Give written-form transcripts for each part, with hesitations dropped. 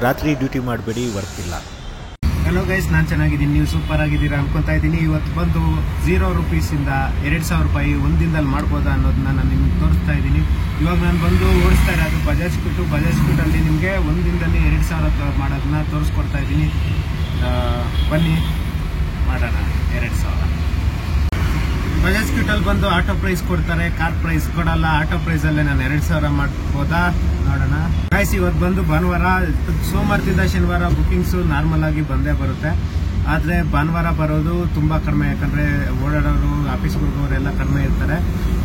ರಾತ್ರಿ ಡ್ಯೂಟಿ ಮಾಡಬೇಡಿ, ವರ್ಕ್ ಇಲ್ಲ. ಹಲೋ ಗೈಸ್, ನಾನು ಚೆನ್ನಾಗಿದ್ದೀನಿ, ನೀವು ಸೂಪರ್ ಆಗಿದ್ದೀರಾ ಅನ್ಕೊತಾ ಇದ್ದೀನಿ. ಇವತ್ತು ಬಂದು 0 ರೂಪೀಸಿಂದ 2,000 ರೂಪಾಯಿ ಒಂದಿನದಲ್ಲಿ ಮಾಡ್ಬೋದಾ ಅನ್ನೋದನ್ನ ನಾನು ನಿಮ್ಗೆ ತೋರಿಸ್ತಾ ಇದ್ದೀನಿ. ಇವಾಗ ನಾನು ಬಂದು ಓಡಿಸ್ತಾ ಇರೋದು ಬಜಾಜ್ ಸ್ಕೂಟಲ್ಲಿ ನಿಮಗೆ ಒಂದಿನದಲ್ಲಿ 2,000 ಮಾಡೋದನ್ನ ತೋರಿಸ್ಕೊಡ್ತಾ ಇದ್ದೀನಿ. ಬನ್ನಿ ಮಾಡೋಣ. 2,000 ಬಜಾಜ್ ಸ್ಕೂಟಲ್ಲಿ ಬಂದು ಆಟೋ ಪ್ರೈಸ್ ಕೊಡ್ತಾರೆ, ಕಾರ್ ಪ್ರೈಸ್ ಕೊಡಲ್ಲ. ಆಟೋ ಪ್ರೈಸಲ್ಲೇ ನಾನು 2,000 ಮಾಡ್ಬೋದಾ ನೋಡೋಣ ಗೈಸ್. ಇವತ್ತು ಬಂದು ಭಾನುವಾರ, ಸೋಮವಾರದಿಂದ ಶನಿವಾರ ಬುಕ್ಕಿಂಗ್ಸು ನಾರ್ಮಲ್ ಆಗಿ ಬಂದೇ ಬರುತ್ತೆ. ಆದರೆ ಭಾನುವಾರ ಬರೋದು ತುಂಬ ಕಡಿಮೆ, ಯಾಕಂದರೆ ಓಡಾಡೋರು ಆಫೀಸ್ಗೆ ಹೋಗೋರೆಲ್ಲ ಕಡಿಮೆ ಇರ್ತಾರೆ.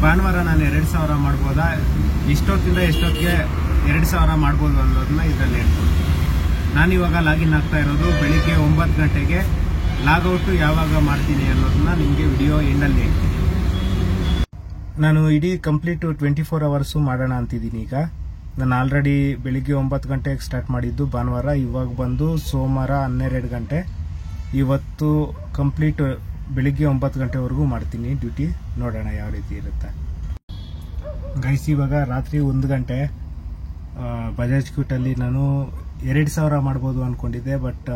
ಭಾನುವಾರ ನಾನು 2,000 ಮಾಡ್ಬೋದಾ, ಎಷ್ಟೊತ್ತಿಂದ ಎಷ್ಟೊತ್ತಿಗೆ 2,000 ಮಾಡ್ಬೋದು ಅನ್ನೋದನ್ನ ಇದರಲ್ಲಿ ಹೇಳ್ಬೋದು. ನಾನಿವಾಗ ಲಾಗಿನ್ ಆಗ್ತಾ ಇರೋದು ಬೆಳಿಗ್ಗೆ 9 ಗಂಟೆಗೆ. ಲಾಗೌಟು ಯಾವಾಗ ಮಾಡ್ತೀನಿ ಅನ್ನೋದನ್ನ ನಿಮಗೆ ವಿಡಿಯೋ ಎಂಡಲ್ಲಿ ಹೇಳ್ತೀನಿ. ನಾನು ಇಡೀ ಕಂಪ್ಲೀಟ್ 24 ಅವರ್ಸು ಮಾಡೋಣ ಅಂತಿದ್ದೀನಿ. ಈಗ ನಾನು ಆಲ್ರೆಡಿ ಬೆಳಿಗ್ಗೆ 9 ಗಂಟೆಗೆ ಸ್ಟಾರ್ಟ್ ಮಾಡಿದ್ದು ಭಾನುವಾರ. ಇವಾಗ ಬಂದು ಸೋಮವಾರ 12 ಗಂಟೆ. ಇವತ್ತು ಕಂಪ್ಲೀಟ್ ಬೆಳಿಗ್ಗೆ 9 ಗಂಟೆವರೆಗೂ ಮಾಡ್ತೀನಿ ಡ್ಯೂಟಿ. ನೋಡೋಣ ಯಾವ ರೀತಿ ಇರುತ್ತೆ ಗೈಸ್. ಇವಾಗ ರಾತ್ರಿ 1 ಗಂಟೆ. ಬಜಾಜ್ ಸ್ಕೂಟಲ್ಲಿ ನಾನು 2,000 ಮಾಡ್ಬೋದು ಅಂದ್ಕೊಂಡಿದ್ದೆ, ಬಟ್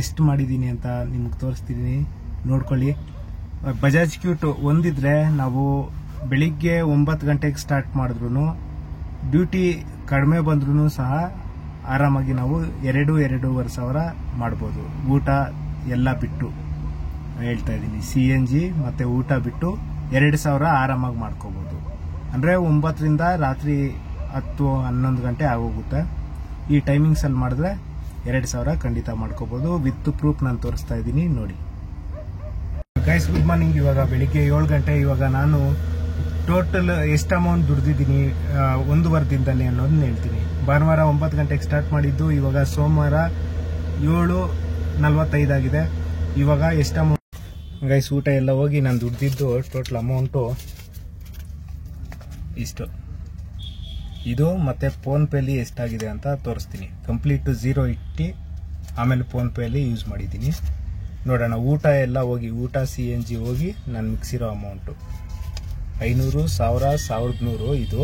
ಎಷ್ಟು ಮಾಡಿದ್ದೀನಿ ಅಂತ ನಿಮ್ಗೆ ತೋರಿಸ್ತೀನಿ, ನೋಡ್ಕೊಳ್ಳಿ. ಬಜಾಜ್ ಸ್ಕೂಟ್ ಒಂದಿದ್ರೆ ನಾವು ಬೆಳಿಗ್ಗೆ 9 ಗಂಟೆಗೆ ಸ್ಟಾರ್ಟ್ ಮಾಡಿದ್ರು ಡ್ಯೂಟಿ ಕಡಿಮೆ ಬಂದ್ರೂ ಸಹ ಆರಾಮಾಗಿ ನಾವು 2,500 ಮಾಡ್ಬೋದು. ಊಟ ಎಲ್ಲ ಬಿಟ್ಟು ಹೇಳ್ತಾ ಇದ್ದೀನಿ, CNG ಮತ್ತು ಊಟ ಬಿಟ್ಟು 2,000 ಆರಾಮಾಗಿ ಮಾಡ್ಕೋಬೋದು. ಅಂದರೆ 9ರಿಂದ ರಾತ್ರಿ 10-11 ಗಂಟೆ ಆಗೋಗುತ್ತೆ. ಈ ಟೈಮಿಂಗ್ಸಲ್ಲಿ ಮಾಡಿದ್ರೆ 2,000 ಖಂಡಿತ ಮಾಡ್ಕೋಬೋದು. ವಿತ್ ಪ್ರೂಫ್ ನಾನು ತೋರಿಸ್ತಾ ಇದ್ದೀನಿ, ನೋಡಿ ಗೈಸ್. Good morning. ಇವಾಗ ಬೆಳಿಗ್ಗೆ 7 ಗಂಟೆ. ಇವಾಗ ನಾನು ಟೋಟಲ್ ಎಷ್ಟು ಅಮೌಂಟ್ ದುಡ್ದಿದ್ದೀನಿ 1 ದಿನದಲ್ಲಿ ಅನ್ನೋದನ್ನ ಹೇಳ್ತೀನಿ. ಭಾನುವಾರ 9 ಗಂಟೆಗೆ ಸ್ಟಾರ್ಟ್ ಮಾಡಿದ್ದು, ಇವಾಗ ಸೋಮವಾರ 7:45 ಆಗಿದೆ. ಇವಾಗ ಎಷ್ಟು ಅಮೌಂಟ್ ಗೈಸ್, ಊಟ ಎಲ್ಲ ಹೋಗಿ ನಾನು ದುಡ್ದಿದ್ದು ಟೋಟಲ್ ಅಮೌಂಟು ಇಷ್ಟು. ಇದು ಮತ್ತೆ ಫೋನ್ಪೇಲಿ ಎಷ್ಟಾಗಿದೆ ಅಂತ ತೋರಿಸ್ತೀನಿ. ಕಂಪ್ಲೀಟ್ 0 ಇಟ್ಟು ಆಮೇಲೆ ಫೋನ್ಪೇಲಿ ಯೂಸ್ ಮಾಡಿದ್ದೀನಿ. ನೋಡೋಣ. ಊಟ ಎಲ್ಲ ಹೋಗಿ, ಊಟ CNG ಹೋಗಿ ನಾನು ಮಿಕ್ಸಿರೋ ಅಮೌಂಟು 500, 1,000, 1,100 ಇದು.